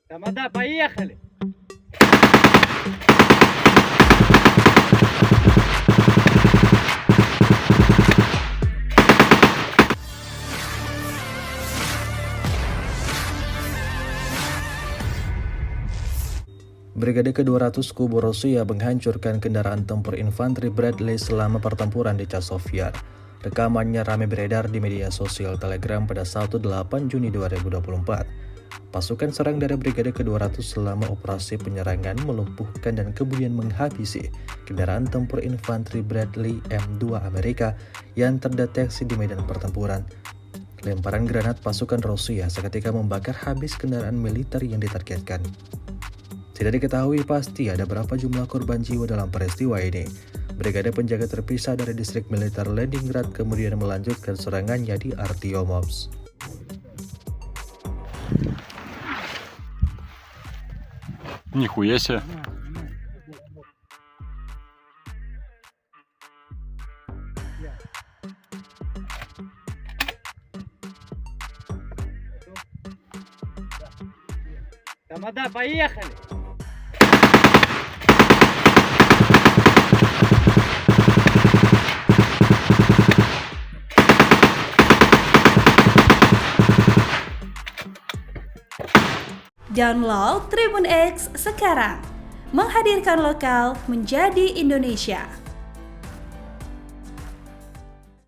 تمام поехали. Brigade ke-200 Kubu Rusia menghancurkan kendaraan tempur infanteri Bradley selama pertempuran di Chasiv Yar. Rekamannya ramai beredar di media sosial Telegram pada Sabtu 8 Juni 2024. Pasukan serang dari Brigade ke-200 selama operasi penyerangan melumpuhkan dan kemudian menghabisi kendaraan tempur infanteri Bradley M2 Amerika yang terdeteksi di medan pertempuran. Lemparan granat pasukan Rusia seketika membakar habis kendaraan militer yang ditargetkan. Tidak diketahui pasti ada berapa jumlah korban jiwa dalam peristiwa ini. Brigade penjaga terpisah dari distrik militer Leningrad kemudian melanjutkan serangannya di Artyomovsk. Нихуя себе. Тамада, поехали! Download Tribun X sekarang, menghadirkan lokal menjadi Indonesia.